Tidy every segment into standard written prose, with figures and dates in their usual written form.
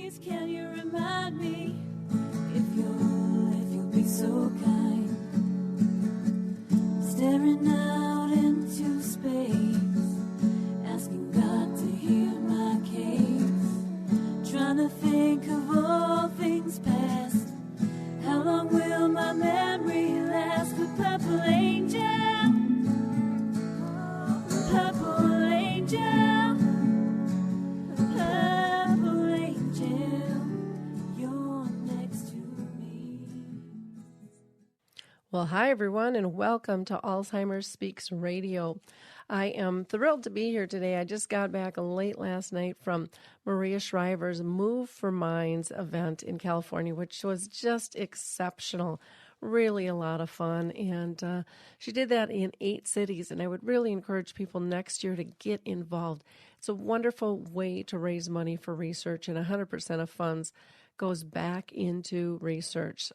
Please, can you remind me if you'll be so kind, staring out into space, asking God to hear my case, trying to think of all things past. How long will my memory last? The purple angel, purple angel, purple angel, you're next to me. Well, hi, everyone, and welcome to Alzheimer Speaks Radio. I am thrilled to be here today. I just got back late last night from Maria Shriver's Move for Minds event in California, which was just exceptional. Really a lot of fun. And she did that in 8 cities, and I would really encourage people next year to get involved. It's a wonderful way to raise money for research, and 100% of funds goes back into research.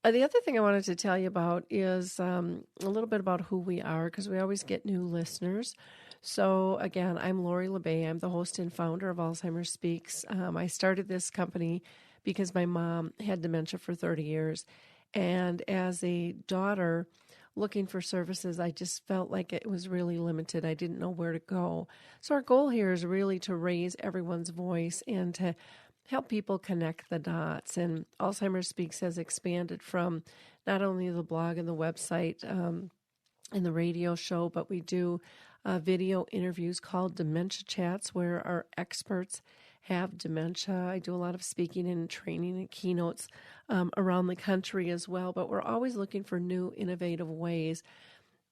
The other thing I wanted to tell you about is a little bit about who we are, because we always get new listeners. So again, I'm Lori LeBay. I'm the host and founder of Alzheimer Speaks. I started this company because my mom had dementia for 30 years. And as a daughter looking for services, I just felt like it was really limited. I didn't know where to go. So our goal here is really to raise everyone's voice and to help people connect the dots. And Alzheimer Speaks has expanded from not only the blog and the website and the radio show, but we do video interviews called Dementia Chats, where our experts have dementia. I do a lot of speaking and training and keynotes around the country as well, but we're always looking for new, innovative ways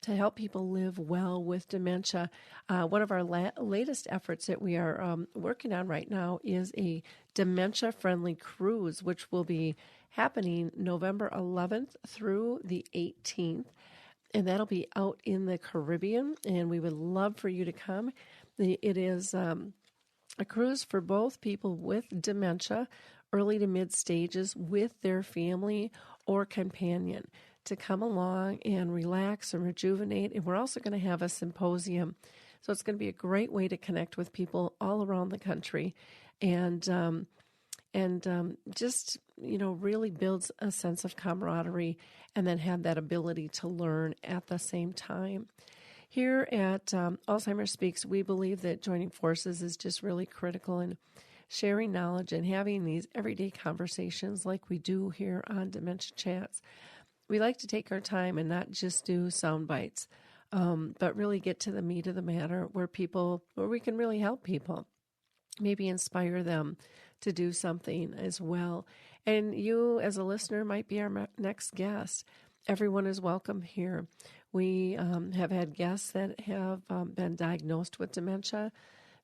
to help people live well with dementia. One of our latest efforts that we are working on right now is a dementia-friendly cruise, which will be happening November 11th through the 18th, and that'll be out in the Caribbean, and we would love for you to come. It is a cruise for both people with dementia, early to mid stages, with their family or companion, to come along and relax and rejuvenate. And we're also going to have a symposium. So it's going to be a great way to connect with people all around the country and just, really builds a sense of camaraderie and then have that ability to learn at the same time. Here at Alzheimer Speaks, we believe that joining forces is just really critical in sharing knowledge and having these everyday conversations like we do here on Dementia Chats. We like to take our time and not just do sound bites, but really get to the meat of the matter where we can really help people, maybe inspire them to do something as well. And you, as a listener, might be our next guest. Everyone is welcome here. We have had guests that have been diagnosed with dementia,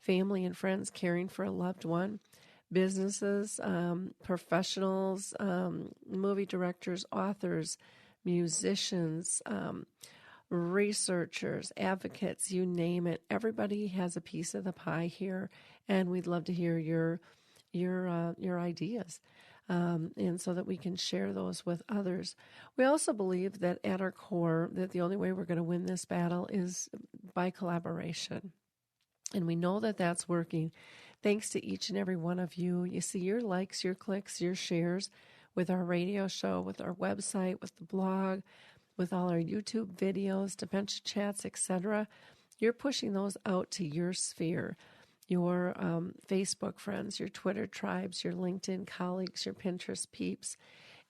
family and friends caring for a loved one, businesses, professionals, movie directors, authors, musicians, researchers, advocates, you name it. Everybody has a piece of the pie here, and we'd love to hear your ideas, and so that we can share those with others. We also believe that at our core, that the only way we're going to win this battle is by collaboration. And we know that that's working thanks to each and every one of you. You see your likes, your clicks, your shares with our radio show, with our website, with the blog, with all our YouTube videos, Dementia Chats, etc. You're pushing those out to your sphere, your Facebook friends, your Twitter tribes, your LinkedIn colleagues, your Pinterest peeps.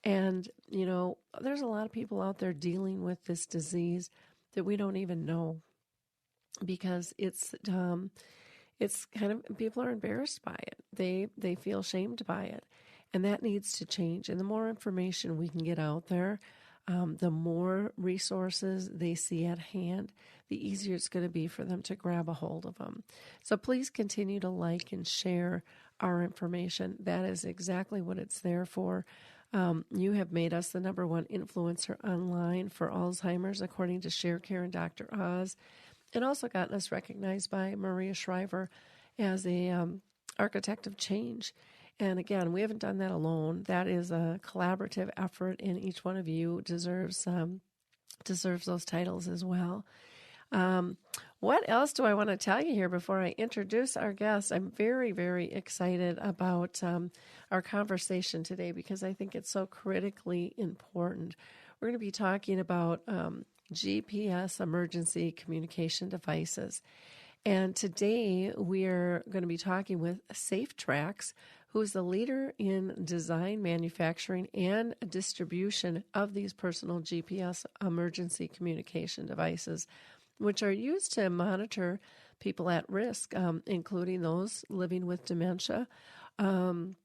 And, there's a lot of people out there dealing with this disease that we don't even know, because it's kind of, people are embarrassed by it. They feel shamed by it, and that needs to change. And the more information we can get out there, the more resources they see at hand, the easier it's going to be for them to grab a hold of them. So please continue to like and share our information. That is exactly what it's there for. You have made us the number one influencer online for Alzheimer's, according to ShareCare and Dr. Oz, and also gotten us recognized by Maria Shriver as a architect of change. And again, we haven't done that alone. That is a collaborative effort, and each one of you deserves those titles as well. What else do I want to tell you here before I introduce our guest? I'm very, very excited about our conversation today because I think it's so critically important. We're going to be talking about GPS emergency communication devices. And today we're going to be talking with SafeTracks, who is the leader in design, manufacturing, and distribution of these personal GPS emergency communication devices, which are used to monitor people at risk, including those living with dementia. And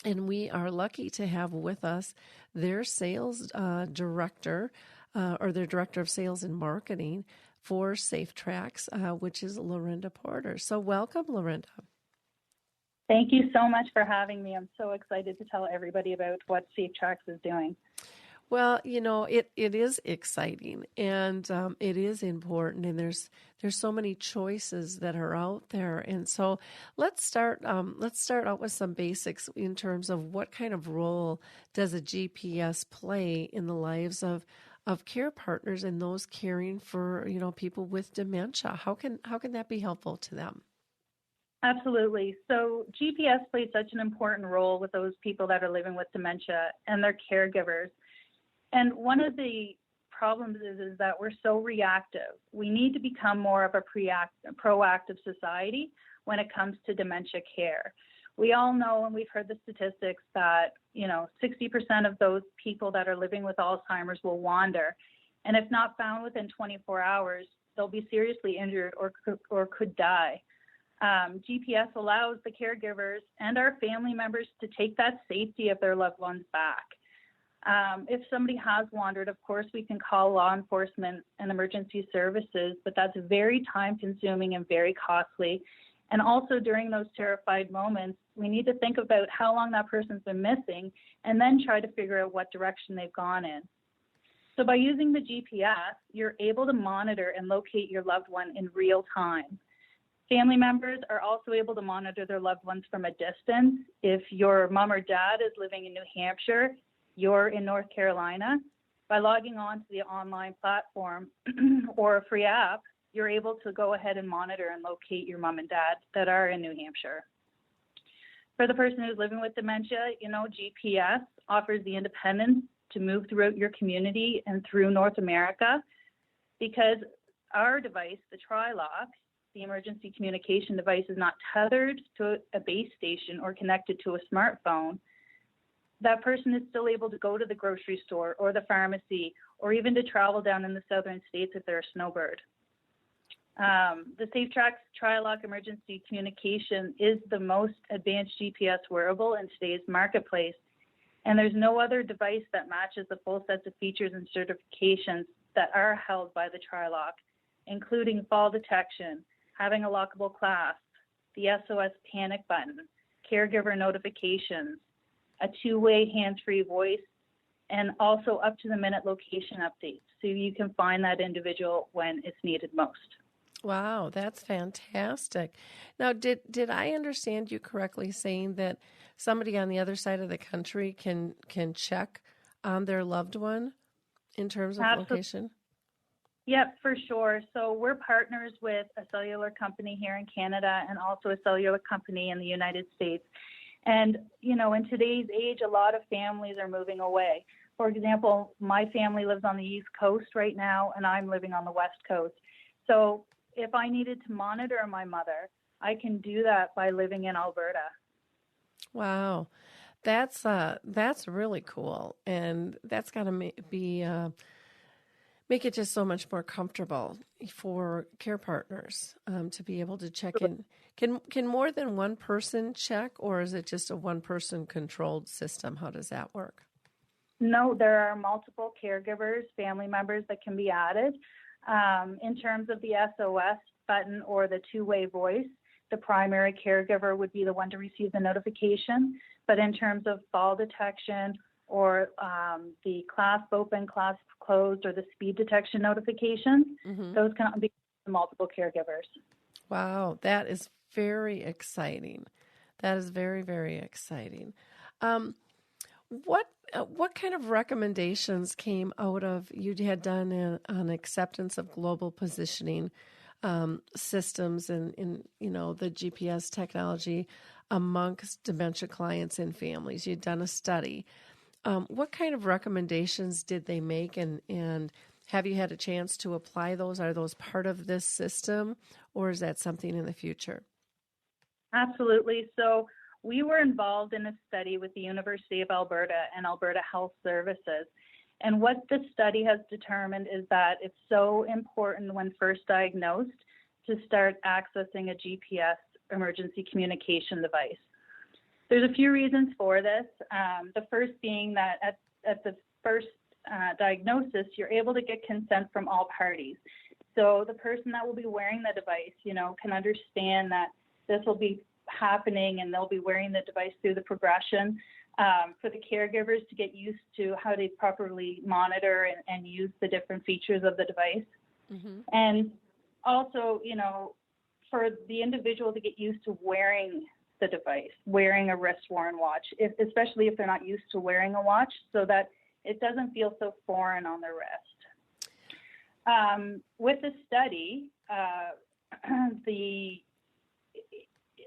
we are lucky to have with us their sales director, or their director of sales and marketing for SafeTracks, which is Lorinda Porter. So welcome, Lorinda. Thank you so much for having me. I'm so excited to tell everybody about what SafeTracks is doing. Well, it is exciting and it is important, and there's so many choices that are out there. And so let's start out with some basics in terms of what kind of role does a GPS play in the lives of care partners and those caring for, people with dementia. How can that be helpful to them? Absolutely. So GPS plays such an important role with those people that are living with dementia and their caregivers. And one of the problems is that we're so reactive. We need to become more of a proactive society when it comes to dementia care. We all know, and we've heard the statistics, that 60% of those people that are living with Alzheimer's will wander, and if not found within 24 hours, they'll be seriously injured or could die. GPS allows the caregivers and our family members to take that safety of their loved ones back. If somebody has wandered, of course, we can call law enforcement and emergency services, but that's very time-consuming and very costly. And also during those terrified moments, we need to think about how long that person's been missing and then try to figure out what direction they've gone in. So by using the GPS, you're able to monitor and locate your loved one in real time. Family members are also able to monitor their loved ones from a distance. If your mom or dad is living in New Hampshire, you're in North Carolina, by logging on to the online platform or a free app, you're able to go ahead and monitor and locate your mom and dad that are in New Hampshire. For the person who's living with dementia, GPS offers the independence to move throughout your community and through North America, because our device, the Tri-Lock, the emergency communication device, is not tethered to a base station or connected to a smartphone. That person is still able to go to the grocery store or the pharmacy, or even to travel down in the southern states if they're a snowbird. The SafeTracks Tri-Lock emergency communication is the most advanced GPS wearable in today's marketplace, and there's no other device that matches the full sets of features and certifications that are held by the Tri-Lock, including fall detection, having a lockable clasp, the SOS panic button, caregiver notifications, a two-way hands-free voice, and also up-to-the-minute location updates, so you can find that individual when it's needed most. Wow, that's fantastic. Now, did I understand you correctly saying that somebody on the other side of the country can check on their loved one in terms of location? Yep, for sure. So we're partners with a cellular company here in Canada and also a cellular company in the United States. And, in today's age, a lot of families are moving away. For example, my family lives on the East Coast right now, and I'm living on the West Coast. So if I needed to monitor my mother, I can do that by living in Alberta. Wow. That's really cool. And that's got to make it just so much more comfortable for care partners to be able to check in. Can more than one person check, or is it just a one-person controlled system? How does that work? No, there are multiple caregivers, family members that can be added. In terms of the SOS button or the two-way voice, the primary caregiver would be the one to receive the notification. But in terms of fall detection or the clasp open, clasp closed, or the speed detection notifications, those can be multiple caregivers. Wow, that is very exciting. That is very, very exciting. What kind of recommendations came out of you had done an acceptance of global positioning systems and in the GPS technology amongst dementia clients and families? You'd done a study. What kind of recommendations did they make, and have you had a chance to apply those? Are those part of this system, or is that something in the future? Absolutely. So we were involved in a study with the University of Alberta and Alberta Health Services. And what the study has determined is that it's so important when first diagnosed to start accessing a GPS emergency communication device. There's a few reasons for this. The first being that at the first diagnosis, you're able to get consent from all parties. So the person that will be wearing the device, can understand that this will be happening and they'll be wearing the device through the progression. For the caregivers to get used to how to properly monitor and use the different features of the device. Mm-hmm. And also, for the individual to get used to wearing the device, wearing a wrist-worn watch, especially if they're not used to wearing a watch, so that it doesn't feel so foreign on their wrist. With the study,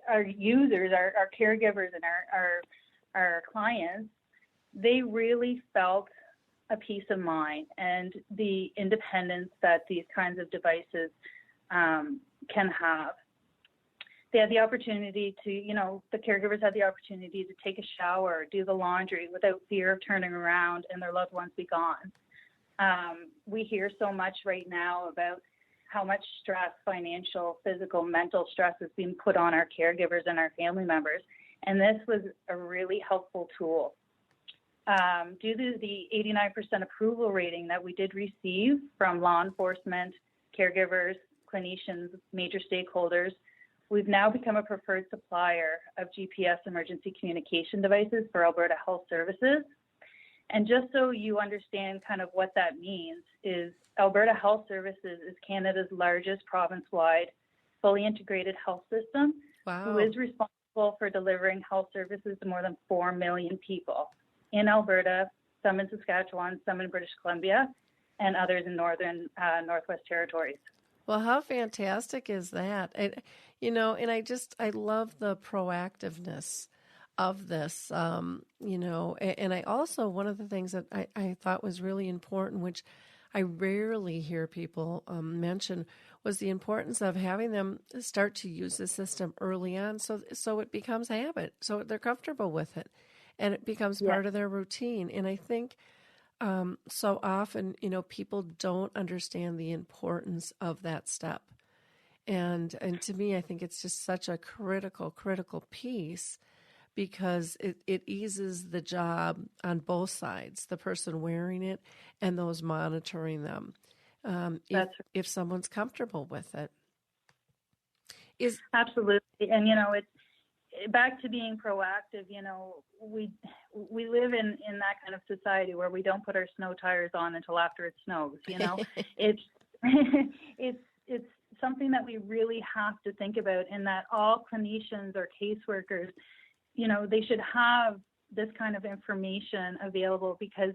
our users, our caregivers, and our clients, they really felt a peace of mind and the independence that these kinds of devices can have. They had the opportunity to, the caregivers had the opportunity to take a shower, do the laundry without fear of turning around and their loved ones be gone. We hear so much right now about how much stress, financial, physical, mental stress is being put on our caregivers and our family members. And this was a really helpful tool. Due to the 89% approval rating that we did receive from law enforcement, caregivers, clinicians, major stakeholders, we've now become a preferred supplier of GPS emergency communication devices for Alberta Health Services. And just so you understand kind of what that means is Alberta Health Services is Canada's largest province-wide fully integrated health system. Wow. Who is responsible for delivering health services to more than 4 million people in Alberta, some in Saskatchewan, some in British Columbia, and others in Northwest Territories. Well, how fantastic is that? And I love the proactiveness of this, and I also, one of the things that I thought was really important, which I rarely hear people mention, was the importance of having them start to use the system early on so it becomes a habit, so they're comfortable with it, and it becomes part of their routine. And I think so often, people don't understand the importance of that step. And to me, I think it's just such a critical piece, because it eases the job on both sides, the person wearing it and those monitoring them, if someone's comfortable with it. Absolutely. And, it's back to being proactive. We live in that kind of society where we don't put our snow tires on until after it snows. It's it's something that we really have to think about, and that all clinicians or caseworkers, they should have this kind of information available, because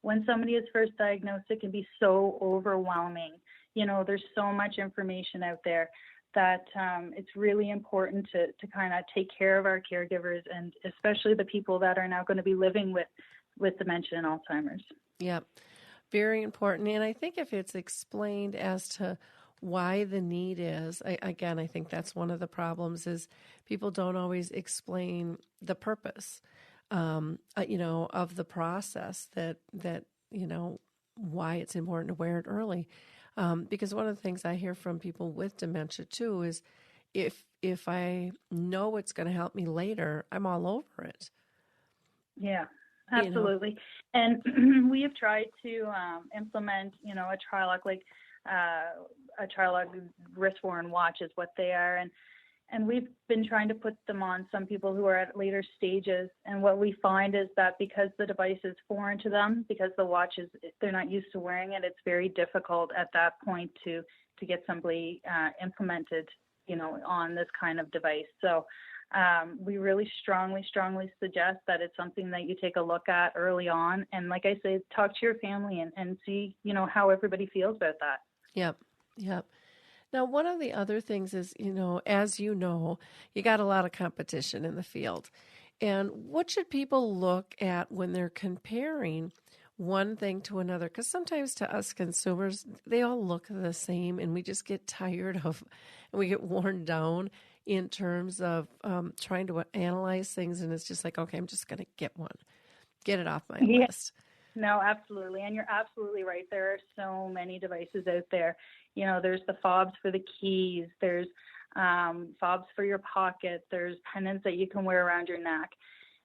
when somebody is first diagnosed, it can be so overwhelming. There's so much information out there that it's really important to kind of take care of our caregivers, and especially the people that are now going to be living with dementia and Alzheimer's. Yeah, very important. And I think if it's explained as to why the need is, I think that's one of the problems, is people don't always explain the purpose, of the process, that why it's important to wear it early. Because one of the things I hear from people with dementia too is, if I know it's going to help me later, I'm all over it. Yeah, absolutely. And we have tried to implement, a trial like a trial wrist-worn watch is what they are, and we've been trying to put them on some people who are at later stages. And what we find is that because the device is foreign to them, because the watch they're not used to wearing it, it's very difficult at that point to get somebody implemented, on this kind of device. So We really strongly suggest that it's something that you take a look at early on. And like I say, talk to your family and see, how everybody feels about that. Yep. Yep. Now, one of the other things is, as you know, you got a lot of competition in the field. And what should people look at when they're comparing one thing to another? Because sometimes to us consumers, they all look the same and we just get tired of, and we get worn down in terms of trying to analyze things. And it's just like, okay, I'm just going to get one, get it off my list. No, absolutely. And you're absolutely right. There are so many devices out there. There's the fobs for the keys. There's fobs for your pocket. There's pendants that you can wear around your neck.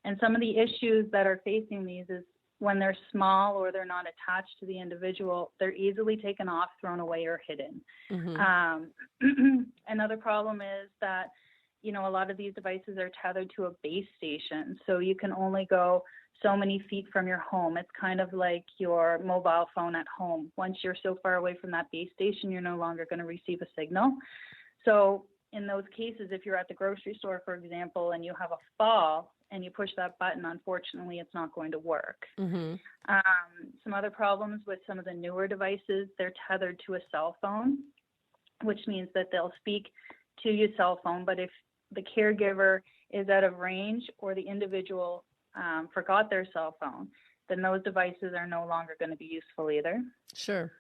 And some of the issues that are facing these is when they're small or they're not attached to the individual, they're easily taken off, thrown away, or hidden. Mm-hmm. Another problem is that, a lot of these devices are tethered to a base station. So you can only go so many feet from your home. It's kind of like your mobile phone at home. Once you're so far away from that base station, you're no longer going to receive a signal. So in those cases, if you're at the grocery store, for example, and you have a fall and you push that button, unfortunately, it's not going to work. Mm-hmm. Some other problems with some of the newer devices, they're tethered to a cell phone, which means that they'll speak to your cell phone. But if the caregiver is out of range or the individual forgot their cell phone, then those devices are no longer going to be useful either. Sure.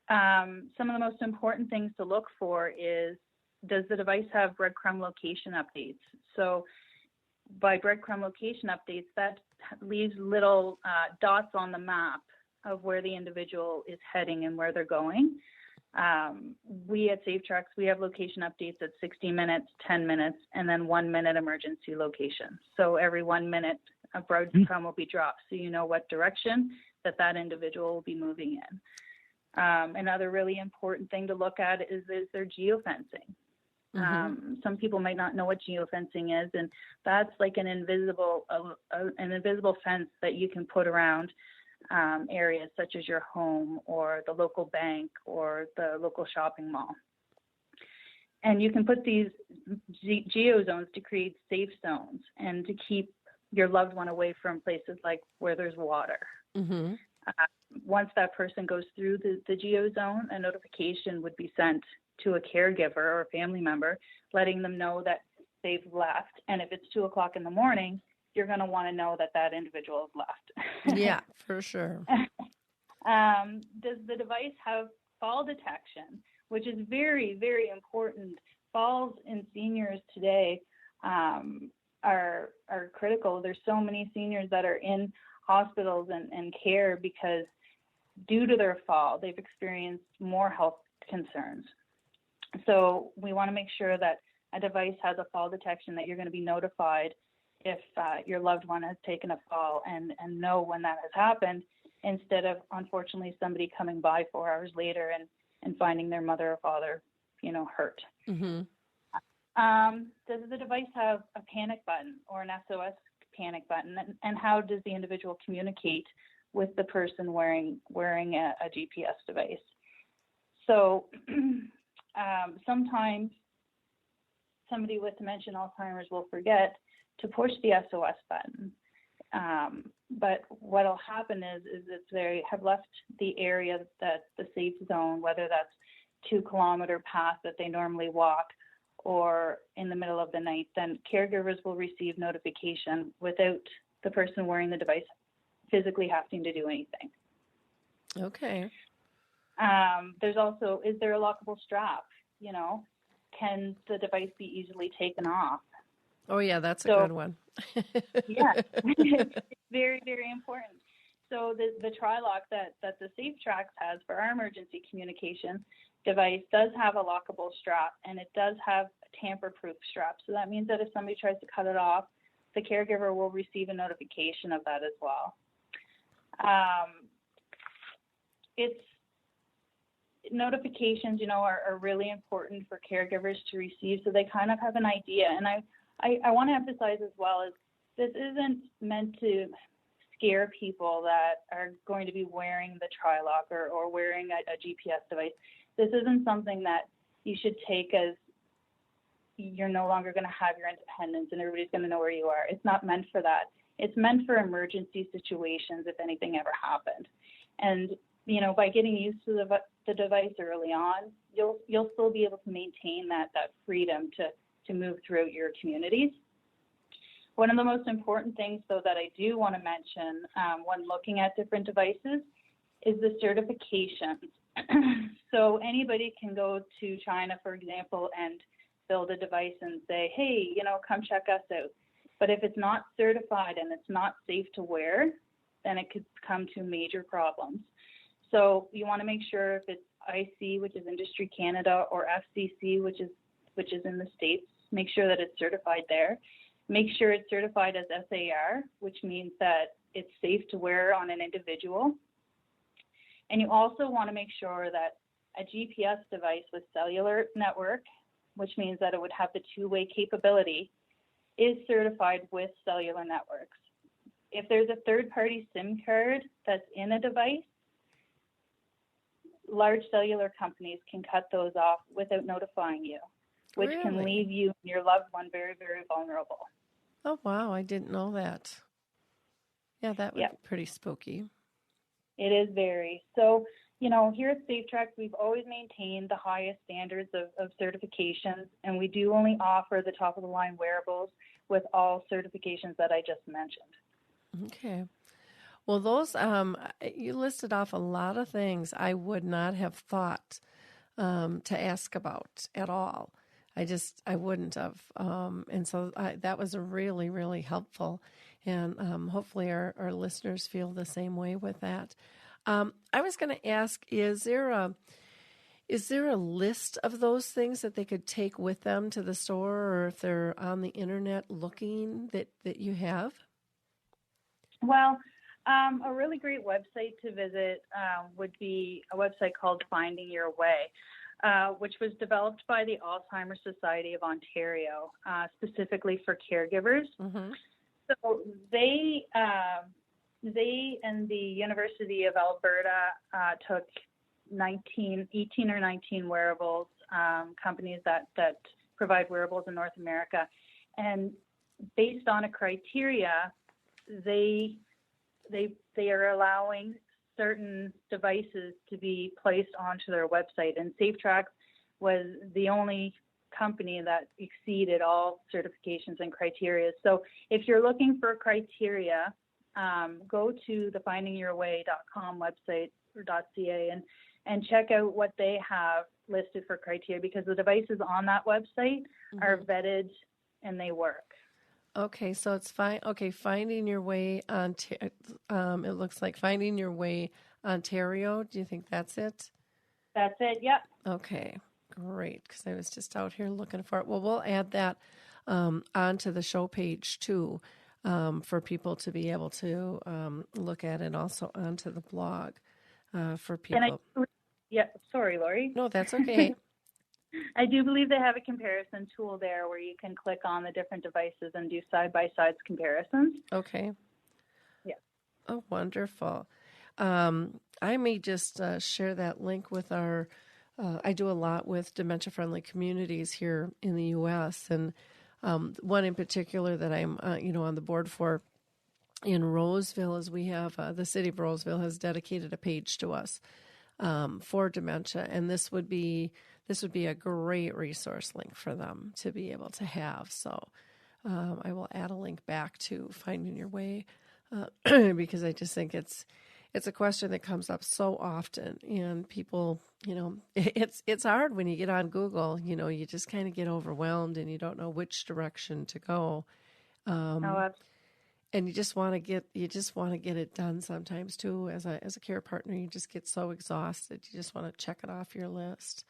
Some of the most important things to look for is, does the device have breadcrumb location updates? So by breadcrumb location updates, that leaves little dots on the map of where the individual is heading and where they're going. We at SafeTracks, we have location updates at 60 minutes, 10 minutes, and then 1 minute emergency location. So every 1 minute, a breadcrumb will be dropped, so you know what direction that individual will be moving in. Another really important thing to look at is their geofencing. Mm-hmm. Some people might not know what geofencing is, and that's like an invisible fence that you can put around areas such as your home or the local bank or the local shopping mall. And you can put these geozones to create safe zones and to keep your loved one away from places like where there's water. Mm-hmm. Once that person goes through the geozone, a notification would be sent to a caregiver or a family member, letting them know that they've left. And if it's 2:00 in the morning, you're going to want to know that individual has left. Yeah, for sure. Does the device have fall detection, which is very, very important? Falls in seniors today are critical. There's so many seniors that are in hospitals and care because due to their fall, they've experienced more health concerns. So we want to make sure that a device has a fall detection, that you're going to be notified if your loved one has taken a fall and know when that has happened, instead of, unfortunately, somebody coming by 4 hours later and finding their mother or father, hurt. Mm-hmm. Does the device have a panic button or an SOS panic button? And how does the individual communicate with the person wearing a GPS device? So sometimes somebody with dementia and Alzheimer's will forget to push the SOS button. But what will happen is if they have left the area, that the safe zone, whether that's 2 kilometer path that they normally walk or in the middle of the night, then caregivers will receive notification without the person wearing the device physically having to do anything. Okay. There's also, is there a lockable strap? Can the device be easily taken off? Oh, yeah, that's a good one. Yeah, it's very, very important. So the Tri-Lock that the SafeTracks has for our emergency communication device does have a lockable strap, and it does have a tamper-proof strap. So that means that if somebody tries to cut it off, the caregiver will receive a notification of that as well. Notifications, are really important for caregivers to receive, so they kind of have an idea. And I want to emphasize as well is this isn't meant to scare people that are going to be wearing the Tri-Lock or wearing a GPS device. This isn't something that you should take as, you're no longer going to have your independence and everybody's going to know where you are. It's not meant for that. It's meant for emergency situations if anything ever happened. And, by getting used to the device early on, you'll still be able to maintain that freedom to move throughout your communities. One of the most important things, though, that I do want to mention when looking at different devices is the certifications. So anybody can go to China, for example, and build a device and say, hey, come check us out. But if it's not certified and it's not safe to wear, then it could come to major problems. So you want to make sure if it's IC, which is Industry Canada, or FCC, which is in the States, make sure that it's certified there. Make sure it's certified as SAR, which means that it's safe to wear on an individual. And you also want to make sure that a GPS device with cellular network, which means that it would have the two-way capability, is certified with cellular networks. If there's a third-party SIM card that's in a device, large cellular companies can cut those off without notifying you, which Really? can leave you and your loved one very, very vulnerable. Oh, wow. I didn't know that. Yeah, that would be pretty spooky. It is very. So, here at SafeTracks, we've always maintained the highest standards of certifications, and we do only offer the top-of-the-line wearables with all certifications that I just mentioned. Okay. Well, those, you listed off a lot of things I would not have thought to ask about at all. I wouldn't have. And so that was really, really helpful. And hopefully our listeners feel the same way with that. I was going to ask, is there a list of those things that they could take with them to the store, or if they're on the internet looking that you have? Well, a really great website to visit would be a website called Finding Your Way, which was developed by the Alzheimer's Society of Ontario, specifically for caregivers. Mm-hmm. So they and the University of Alberta took 18 or 19 wearables, companies that provide wearables in North America, and based on a criteria, they are allowing certain devices to be placed onto their website, and SafeTracks was the only company that exceeded all certifications and criteria. So if you're looking for criteria, go to the findingyourway.com website or .ca and check out what they have listed for criteria, because the devices on that website are vetted and they work. Okay, so it's fine. Okay, Finding Your Way on. It looks like Finding Your Way Ontario. Do you think that's it? That's it. Yep. Okay, great. Because I was just out here looking for it. Well, we'll add that onto the show page too, for people to be able to look at it. Also onto the blog for people. Sorry, Lori. No, that's okay. I do believe they have a comparison tool there where you can click on the different devices and do side-by-side comparisons. Okay. Yeah. Oh, wonderful. I may just share that link with our, I do a lot with dementia-friendly communities here in the U.S., and one in particular that I'm, on the board for in Roseville is we have, the city of Roseville has dedicated a page to us for dementia, and this would be a great resource link for them to be able to have. So I will add a link back to Finding Your Way because I just think it's a question that comes up so often, and people, it's hard when you get on Google, you just kind of get overwhelmed and you don't know which direction to go. And you just want to get it done sometimes too. As a care partner, you just get so exhausted. You just want to check it off your list.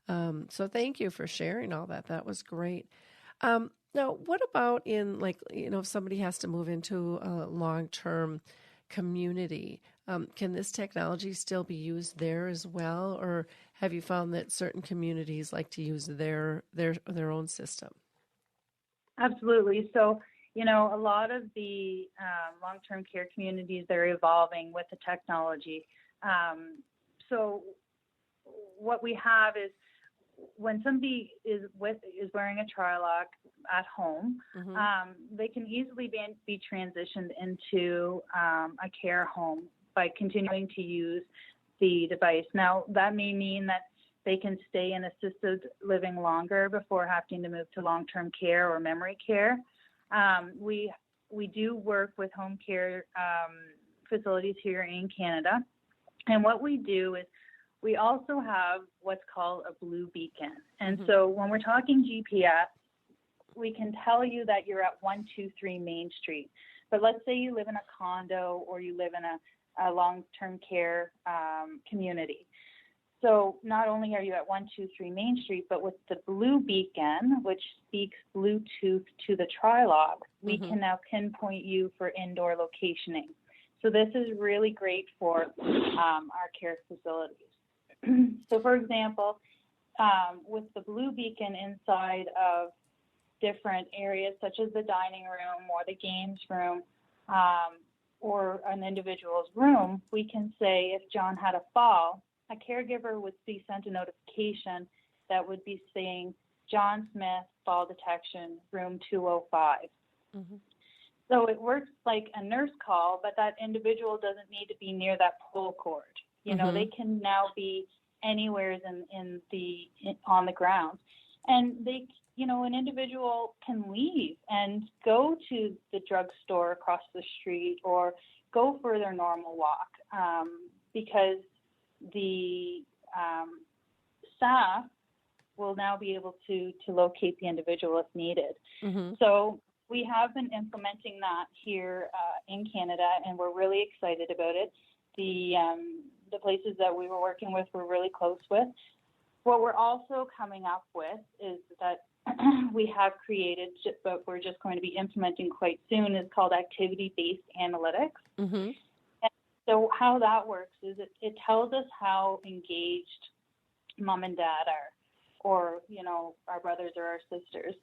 So thank you for sharing all that. That was great. Now, what about in if somebody has to move into a long-term community, can this technology still be used there as well? Or have you found that certain communities like to use their own system? Absolutely. So, a lot of the long-term care communities, they're evolving with the technology. So what we have is when somebody is wearing a tri-lock at home, they can easily be transitioned into a care home by continuing to use the device. Now, that may mean that they can stay in assisted living longer before having to move to long-term care or memory care. We do work with home care facilities here in Canada. And what we do is we also have what's called a blue beacon. And so when we're talking GPS, we can tell you that you're at 123 Main Street. But let's say you live in a condo or you live in a long-term care community. So not only are you at 123 Main Street, but with the blue beacon, which speaks Bluetooth to the tri-lock, we can now pinpoint you for indoor locationing. So this is really great for our care facilities. So for example, with the blue beacon inside of different areas such as the dining room or the games room or an individual's room, we can say if John had a fall, a caregiver would be sent a notification that would be saying, John Smith, fall detection, room 205. So it works like a nurse call, but that individual doesn't need to be near that pull cord. You know, they can now be anywhere on the ground. And they, an individual can leave and go to the drugstore across the street or go for their normal walk because the staff will now be able to locate the individual if needed. So we have been implementing that here in Canada, and we're really excited about it. The places that we were working with we're really close with. What we're also coming up with is that we have created, but we're just going to be implementing quite soon, is called activity-based analytics. And so how that works is it tells us how engaged mom and dad are, or, our brothers or our sisters.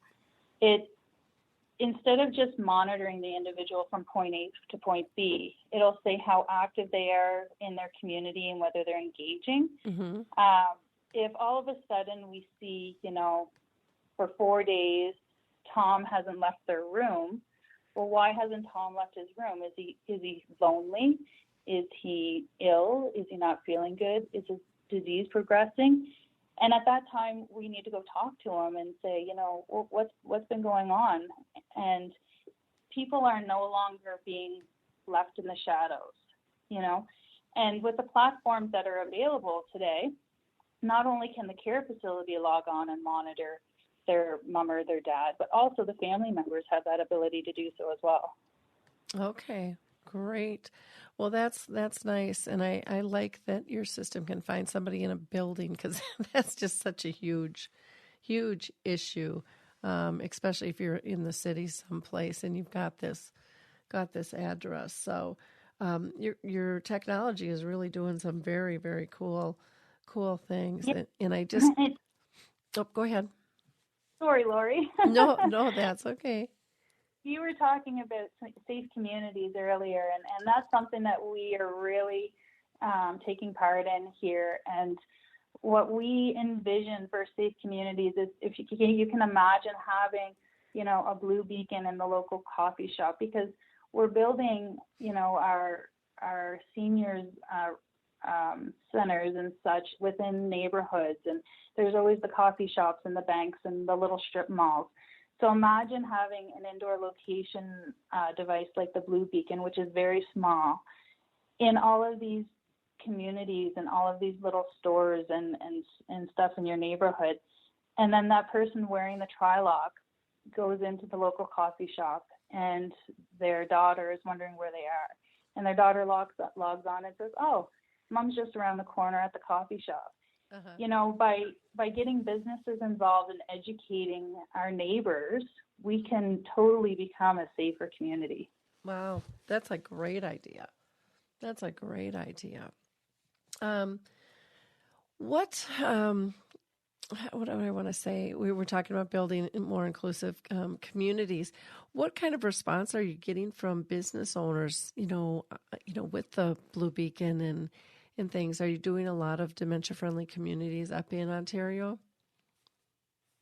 Instead of just monitoring the individual from point A to point B, it'll say how active they are in their community and whether they're engaging. If all of a sudden we see, for 4 days, Tom hasn't left their room, well, why hasn't Tom left his room? Is he lonely? Is he ill? Is he not feeling good? Is his disease progressing? And at that time, we need to go talk to him and say, what's been going on? And people are no longer being left in the shadows, And with the platforms that are available today, not only can the care facility log on and monitor their mom or their dad, but also the family members have that ability to do so as well. Okay, great. Well, that's nice. And I like that your system can find somebody in a building, because that's just such a huge issue, especially if you're in the city someplace and you've got this address. So your technology is really doing some very, very cool things. Yep. And I just go ahead. Sorry, Lori. No, that's okay. You were talking about safe communities earlier, and that's something that we are really taking part in here. And what we envision for safe communities is, if you can imagine having, a blue beacon in the local coffee shop, because we're building, our seniors centers and such within neighborhoods, and there's always the coffee shops and the banks and the little strip malls. So imagine having an indoor location device like the blue beacon, which is very small, in all of these communities and all of these little stores and stuff in your neighborhood. And then that person wearing the tri-lock goes into the local coffee shop, and their daughter is wondering where they are. And their daughter logs on and says, oh, mom's just around the corner at the coffee shop. By getting businesses involved and educating our neighbors, we can totally become a safer community. Wow, that's a great idea. What do I want to say? We were talking about building more inclusive communities. What kind of response are you getting from business owners, with the Blue Beacon and things? Are you doing a lot of dementia-friendly communities up in Ontario?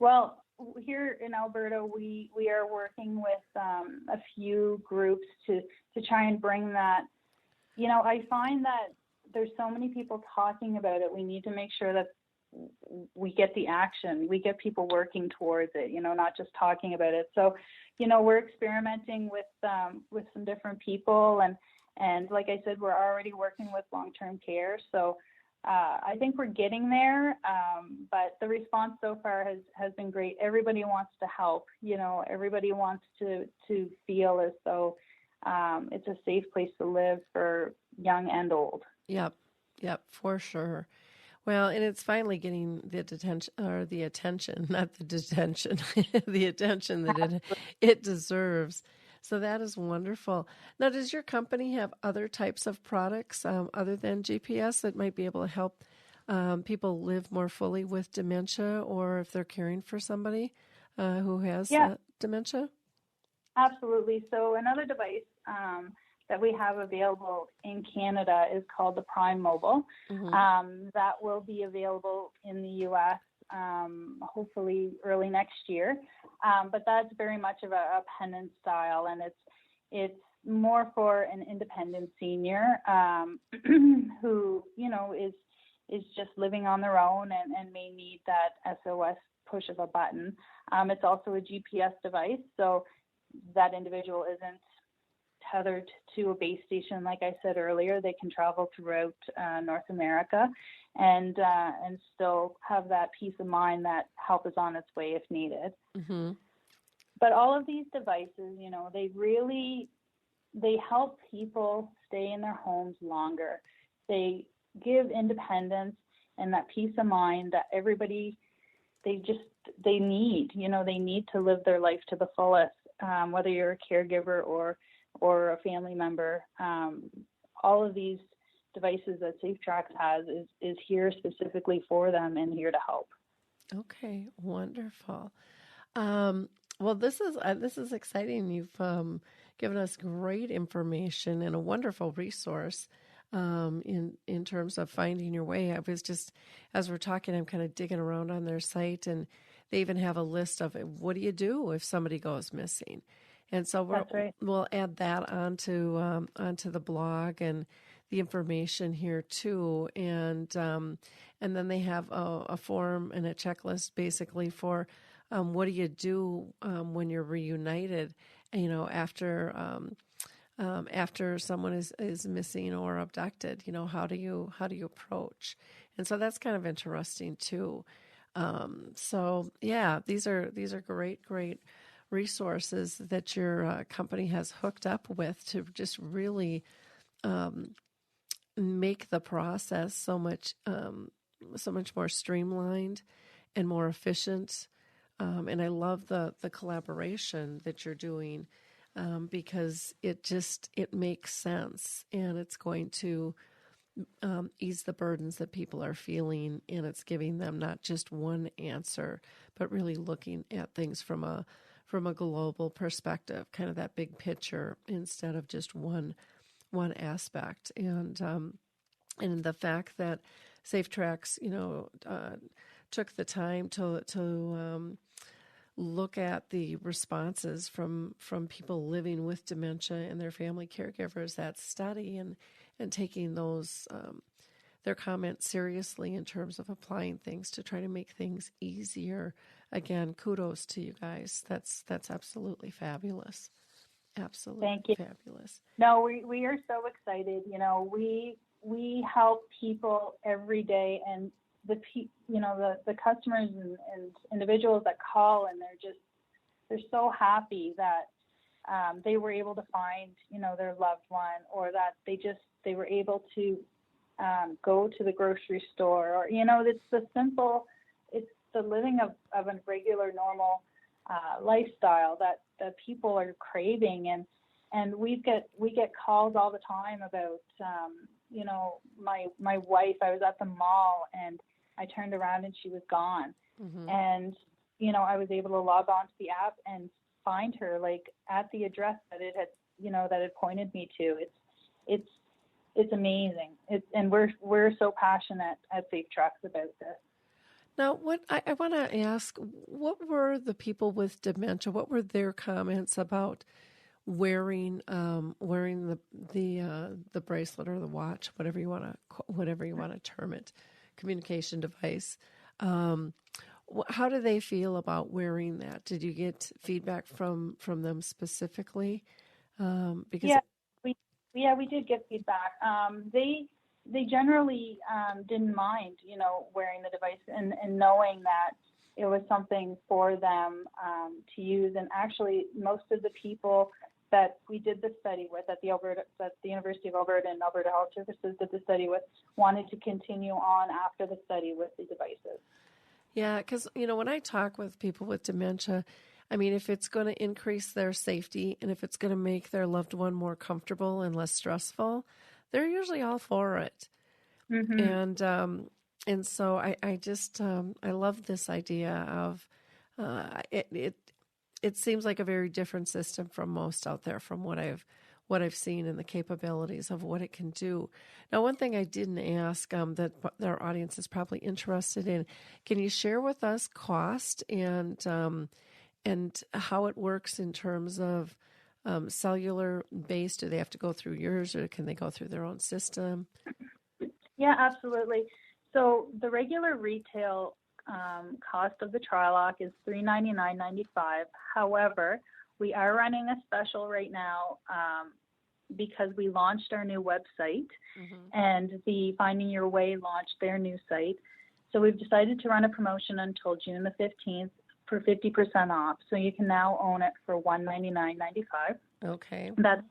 Well, here in Alberta, we are working with a few groups to try and bring that. I find that there's so many people talking about it. We need to make sure that we get the action, we get people working towards it, not just talking about it. So, we're experimenting with some different people, and like I said, we're already working with long-term care. So I think we're getting there, but the response so far has been great. Everybody wants to help, everybody wants to feel as though it's a safe place to live for young and old. Yep, for sure. Well, and it's finally getting the attention, not the detention, the attention that it deserves. So that is wonderful. Now, does your company have other types of products other than GPS that might be able to help people live more fully with dementia, or if they're caring for somebody who has dementia? Absolutely. So another device that we have available in Canada is called the Prime Mobile. Mm-hmm. That will be available in the U.S. Hopefully early next year. But that's very much of a pendant style, and it's more for an independent senior who is just living on their own and may need that SOS push of a button. It's also a GPS device, so that individual isn't tethered to a base station. Like I said earlier, they can travel throughout North America and still have that peace of mind that help is on its way if needed. Mm-hmm. But all of these devices, they help people stay in their homes longer. They give independence and that peace of mind that everybody, they need. They need to live their life to the fullest, whether you're a caregiver or a family member. All of these devices that SafeTracks has is here specifically for them and here to help. Okay, wonderful. Well, this is exciting. You've given us great information and a wonderful resource in terms of finding your way. I was just, as we're talking, I'm kind of digging around on their site, and they even have a list of what do you do if somebody goes missing. And so we'll add that onto the blog and the information here too. And then they have a form and a checklist basically for what do you do when you're reunited, after someone is missing or abducted. How do you approach? And so that's kind of interesting too. These are great resources that your company has hooked up with to just really make the process so much more streamlined and more efficient. And I love the collaboration that you're doing because it makes sense, and it's going to ease the burdens that people are feeling, and it's giving them not just one answer, but really looking at things from a global perspective, kind of that big picture instead of just one aspect. And the fact that SafeTracks, took the time to look at the responses from people living with dementia and their family caregivers, that study, and taking those their comments seriously in terms of applying things to try to make things easier. Again, kudos to you guys. That's absolutely fabulous. Absolutely. Thank you. Fabulous. No, we are so excited. We help people every day, and the customers and individuals that call, and they're so happy that they were able to find their loved one, or that they were able to go to the grocery store, or it's the living of a regular normal lifestyle that people are craving, and we get calls all the time about my wife. I was at the mall and I turned around and she was gone. Mm-hmm. And I was able to log on to the app and find her at the address that it had that it pointed me to. It's amazing. And we're so passionate at SafeTracks about this. Now, what I want to ask, what were the people with dementia? What were their comments about wearing the bracelet or the watch, whatever you want to term it, communication device? How do they feel about wearing that? Did you get feedback from them specifically? Because we did get feedback. They generally didn't mind, wearing the device and knowing that it was something for them to use. And actually, most of the people that we did the study with at the University of Alberta and Alberta Health Services did the study with wanted to continue on after the study with the devices. Yeah, because, when I talk with people with dementia, I mean, if it's going to increase their safety and if it's going to make their loved one more comfortable and less stressful, they're usually all for it. Mm-hmm. And so I just I love this idea of it seems like a very different system from most out there, from what I've seen and the capabilities of what it can do. Now, one thing I didn't ask that our audience is probably interested in, can you share with us cost and how it works in terms of cellular based? Do they have to go through yours, or can they go through their own system? Yeah, absolutely. So the regular retail cost of the Trilock is $399.95. However, we are running a special right now because we launched our new website, and the Finding Your Way launched their new site. So we've decided to run a promotion until June the 15th for 50% off. So you can now own it for $199.95. Okay. That's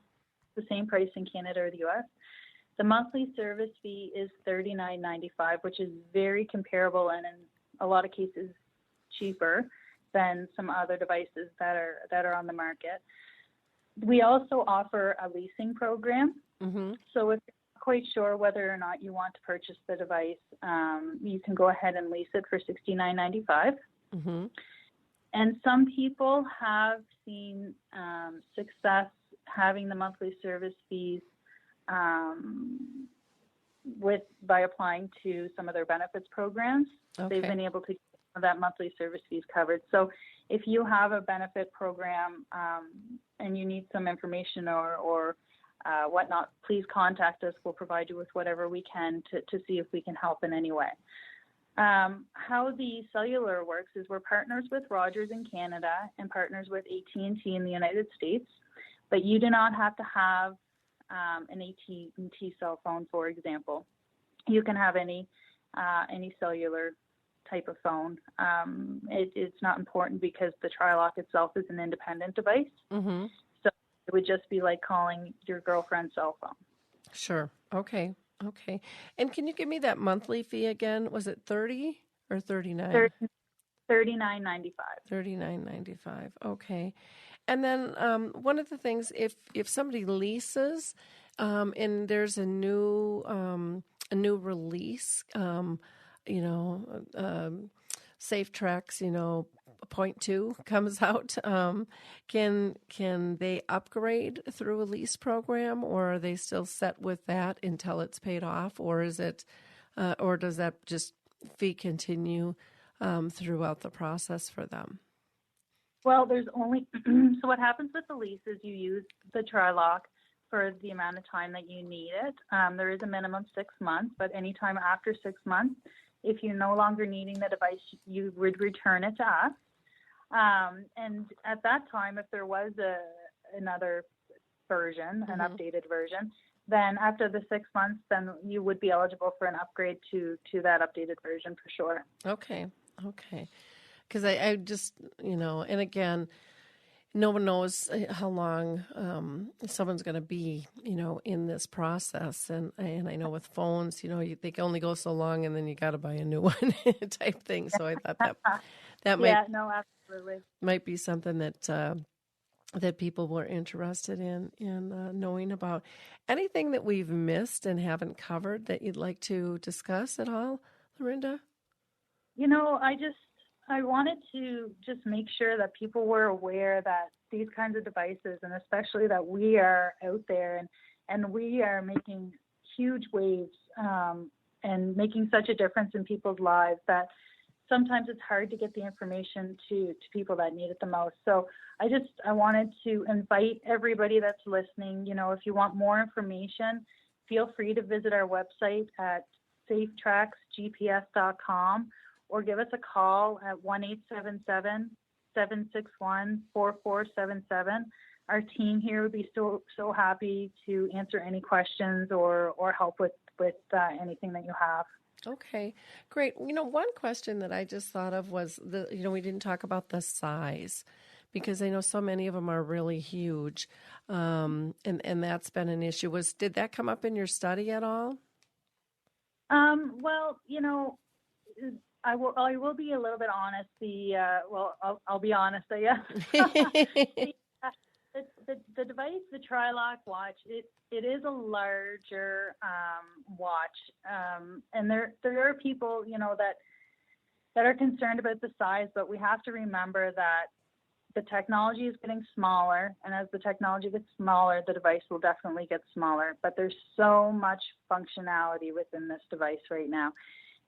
the same price in Canada or the US. The monthly service fee is $39.95, which is very comparable and in a lot of cases cheaper than some other devices that are on the market. We also offer a leasing program. So if you're not quite sure whether or not you want to purchase the device, you can go ahead and lease it for $69.95. And some people have seen success having the monthly service fees by applying to some of their benefits programs. Okay. They've been able to get that monthly service fees covered. So if you have a benefit program and you need some information or whatnot, please contact us. We'll provide you with whatever we can to see if we can help in any way. How the cellular works is we're partners with Rogers in Canada and partners with AT&T in the United States, but you do not have to have an AT&T cell phone, for example. You can have any cellular type of phone. It's not important because the Trilock itself is an independent device. So it would just be like calling your girlfriend's cell phone. Sure. Okay. And can you give me that monthly fee again? Was it $30 or $39? $39.95. $39.95. Okay. And then one of the things, if somebody leases and there's a new release, SafeTracks, 0.2 comes out, can they upgrade through a lease program, or are they still set with that until it's paid off, or is it, or does that just fee continue throughout the process for them? Well, there's only so what happens with the lease is you use the Trilock for the amount of time that you need it. There is a minimum 6 months, but anytime after 6 months, if you're no longer needing the device, you would return it to us. And at that time, if there was another version, an updated version, then after the 6 months, then you would be eligible for an upgrade to that updated version for sure. Okay. Because I just, and again, no one knows how long someone's going to be, in this process. And I know with phones, they can only go so long and then you got to buy a new one type thing. So I thought that might be something that people were interested in knowing about. Anything that we've missed and haven't covered that you'd like to discuss at all, Lorinda? I wanted to just make sure that people were aware that these kinds of devices, and especially that we are out there and we are making huge waves and making such a difference in people's lives, that sometimes it's hard to get the information to people that need it the most. So I wanted to invite everybody that's listening, if you want more information, feel free to visit our website at SafeTracksGPS.com or give us a call at 1-877-761-4477. Our team here would be so happy to answer any questions or help with anything that you have. Okay, great. One question that I just thought of was we didn't talk about the size, because I know so many of them are really huge, and that's been an issue. Did that come up in your study at all? Well, I will be a little bit honest. I'll be honest, I guess. The device, the Trilock watch, it is a larger watch, and there are people that are concerned about the size, but we have to remember that the technology is getting smaller, and as the technology gets smaller, the device will definitely get smaller. But there's so much functionality within this device right now,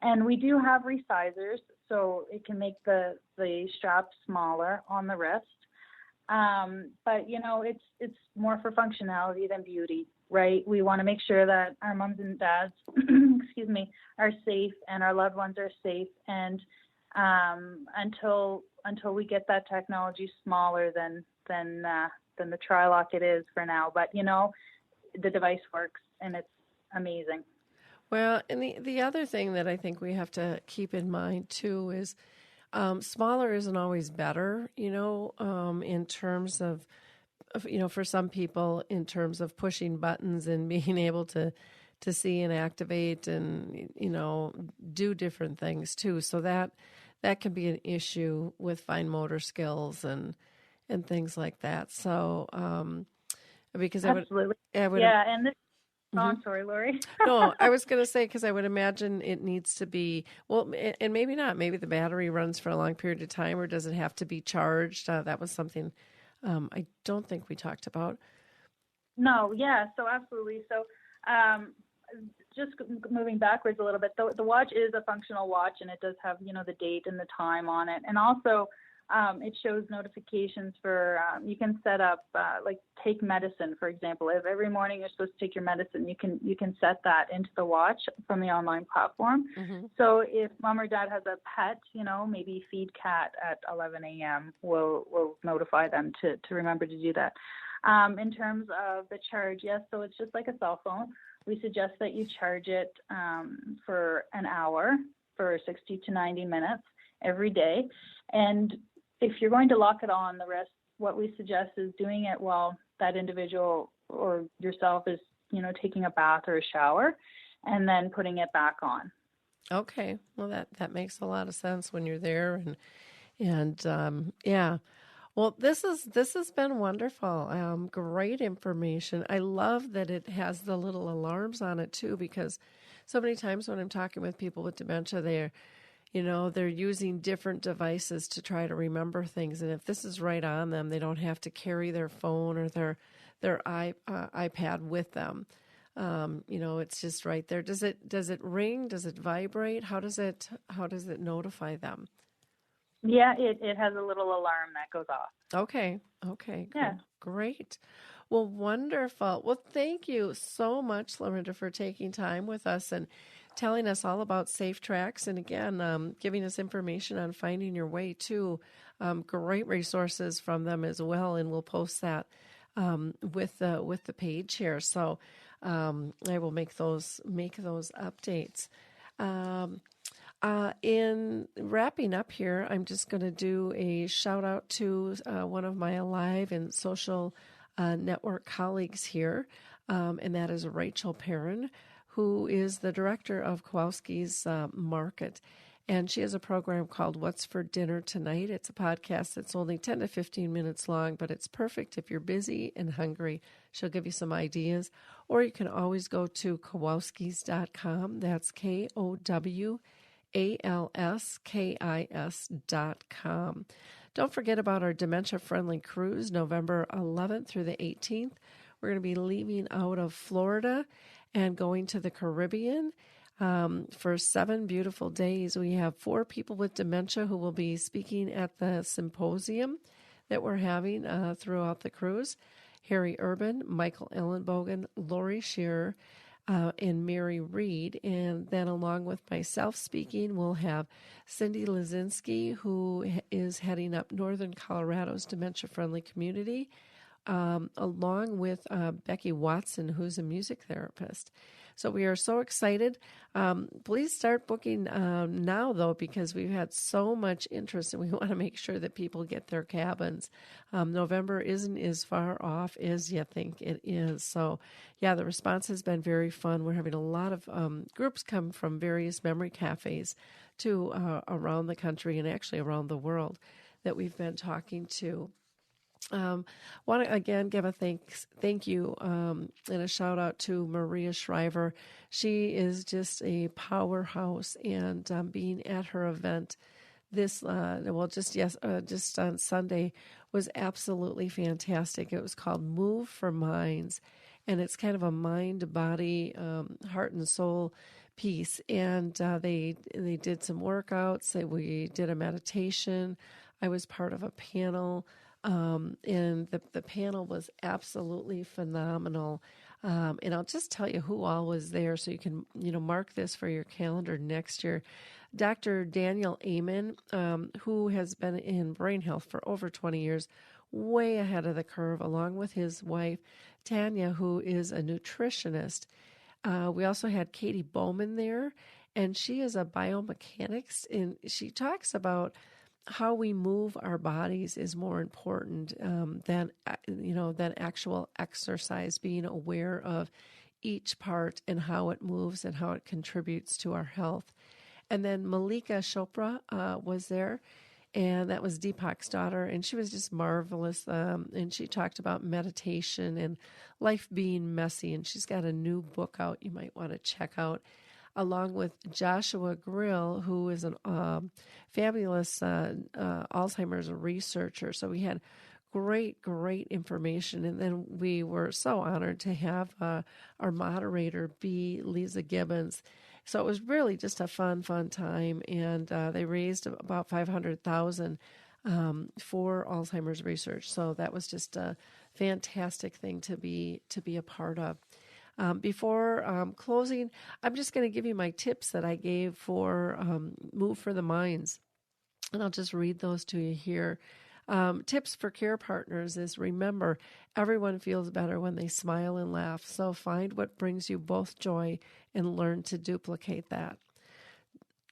and we do have resizers, so it can make the strap smaller on the wrist. But it's more for functionality than beauty, right? We want to make sure that our moms and dads, excuse me, are safe and our loved ones are safe. And until we get that technology smaller than the Trilock it is for now, but the device works and it's amazing. Well, and the other thing that I think we have to keep in mind too is smaller isn't always better, in terms of, for some people, in terms of pushing buttons and being able to see and activate and, do different things too. So that can be an issue with fine motor skills and things like that. So, because absolutely. I would and this. Oh, I'm sorry, Lori. No, I was going to say, because I would imagine it needs to be, well, and maybe not. Maybe the battery runs for a long period of time, or does it have to be charged? That was something I don't think we talked about. No, yeah, so absolutely. So just moving backwards a little bit, the watch is a functional watch, and it does have, the date and the time on it. And also it shows notifications for, you can set up, take medicine, for example. If every morning you're supposed to take your medicine, you can set that into the watch from the online platform. Mm-hmm. So if mom or dad has a pet, maybe feed cat at 11 a.m. will notify them to remember to do that. In terms of the charge, yes, so it's just like a cell phone. We suggest that you charge it for an hour for 60 to 90 minutes every day. And if you're going to lock it on the wrist, what we suggest is doing it while that individual or yourself is, taking a bath or a shower, and then putting it back on. Okay. Well, that makes a lot of sense when you're there. And yeah. Well, this has been wonderful. Great information. I love that it has the little alarms on it too, because so many times when I'm talking with people with dementia, they're using different devices to try to remember things. And if this is right on them, they don't have to carry their phone or their iPad with them. It's just right there. Does it ring? Does it vibrate? How does it notify them? Yeah, it has a little alarm that goes off. Okay. Good. Yeah. Great. Well, wonderful. Well, thank you so much, Lorinda, for taking time with us and telling us all about SafeTracks, and again, giving us information on finding your way to great resources from them as well, and we'll post that with the page here. So I will make those updates. In wrapping up here, I'm just going to do a shout out to one of my Alive and social network colleagues here, and that is Rachel Perrin, who is the director of Kowalski's Market. And she has a program called What's for Dinner Tonight. It's a podcast that's only 10 to 15 minutes long, but it's perfect if you're busy and hungry. She'll give you some ideas. Or you can always go to Kowalskis.com. That's KOWALSKIS.com. Don't forget about our dementia-friendly cruise, November 11th through the 18th. We're going to be leaving out of Florida and going to the Caribbean. for 7 beautiful days. We have 4 people with dementia who will be speaking at the symposium that we're having throughout the cruise. Harry Urban, Michael Ellenbogen, Lori Shearer, and Mary Reed. And then along with myself speaking, we'll have Cindy Lazinski, who is heading up Northern Colorado's dementia-friendly community, along with Becky Watson, who's a music therapist. So we are so excited. Please start booking now, though, because we've had so much interest, and we want to make sure that people get their cabins. November isn't as far off as you think it is. So, yeah, the response has been very fun. We're having a lot of groups come from various memory cafes to around the country and actually around the world that we've been talking to. Want to again give a thank you and a shout out to Maria Shriver. She is just a powerhouse, and being at her event just on Sunday was absolutely fantastic. It was called Move for Minds, and it's kind of a mind, body, heart, and soul piece. And they did some workouts. We did a meditation. I was part of a panel. And the panel was absolutely phenomenal. And I'll just tell you who all was there so you can, mark this for your calendar next year. Dr. Daniel Amen, who has been in brain health for over 20 years, way ahead of the curve, along with his wife, Tanya, who is a nutritionist. We also had Katie Bowman there, and she is a biomechanics, and she talks about how we move our bodies is more important than actual exercise, being aware of each part and how it moves and how it contributes to our health. And then Malika Chopra was there, and that was Deepak's daughter, and she was just marvelous. And she talked about meditation and life being messy, and she's got a new book out you might want to check out, along with Joshua Grill, who is a fabulous Alzheimer's researcher. So we had great information. And then we were so honored to have our moderator be Lisa Gibbons. So it was really just a fun time. And they raised about $500,000 for Alzheimer's research. So that was just a fantastic thing to be a part of. Before closing, I'm just going to give you my tips that I gave for Move for the Minds, and I'll just read those to you here. Tips for care partners is, remember, everyone feels better when they smile and laugh, so find what brings you both joy and learn to duplicate that.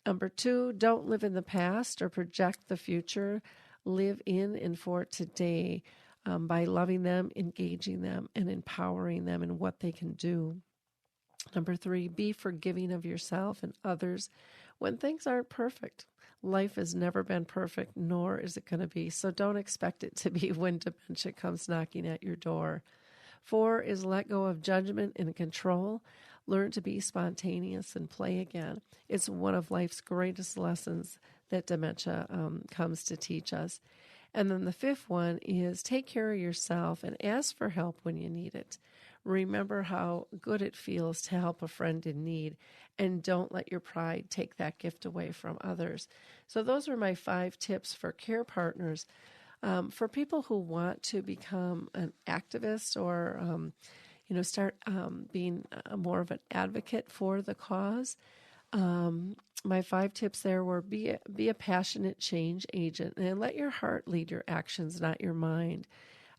Number 2, don't live in the past or project the future. Live in and for today. By loving them, engaging them, and empowering them in what they can do. Number 3, be forgiving of yourself and others when things aren't perfect. Life has never been perfect, nor is it going to be, so don't expect it to be when dementia comes knocking at your door. 4 is let go of judgment and control. Learn to be spontaneous and play again. It's one of life's greatest lessons that dementia comes to teach us. And then the 5th one is take care of yourself and ask for help when you need it. Remember how good it feels to help a friend in need, and don't let your pride take that gift away from others. So those are my 5 tips for care partners. For people who want to become an activist or, start being more of an advocate for the cause, my 5 tips there were be a passionate change agent and let your heart lead your actions, not your mind.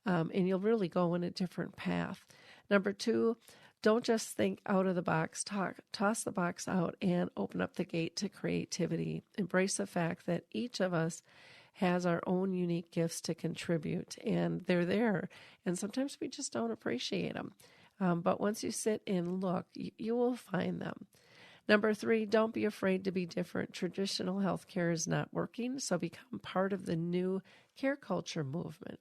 And you'll really go in a different path. Number 2, don't just think out of the box. Toss the box out and open up the gate to creativity. Embrace the fact that each of us has our own unique gifts to contribute, and they're there. And sometimes we just don't appreciate them. But once you sit and look, you will find them. Number 3, don't be afraid to be different. Traditional healthcare is not working, so become part of the new care culture movement.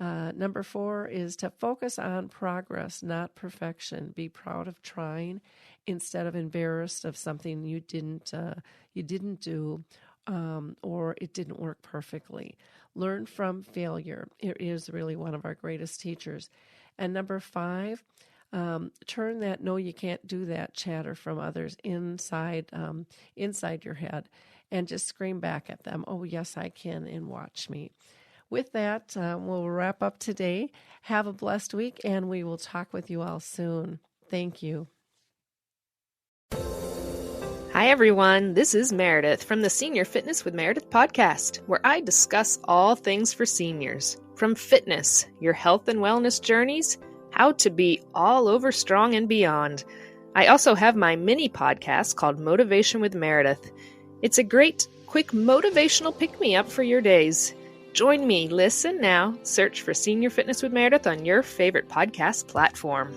Number 4 is to focus on progress, not perfection. Be proud of trying instead of embarrassed of something you didn't do or it didn't work perfectly. Learn from failure. It is really one of our greatest teachers. And number 5, turn that "no, you can't do that" chatter from others inside your head, and just scream back at them, "Oh, yes, I can," and watch me. With that, we'll wrap up today. Have a blessed week, and we will talk with you all soon. Thank you. Hi, everyone. This is Meredith from the Senior Fitness with Meredith podcast, where I discuss all things for seniors, from fitness, your health and wellness journeys, how to be all over strong and beyond. I also have my mini podcast called Motivation with Meredith. It's a great, quick motivational pick-me-up for your days. Join me, listen now, search for Senior Fitness with Meredith on your favorite podcast platform.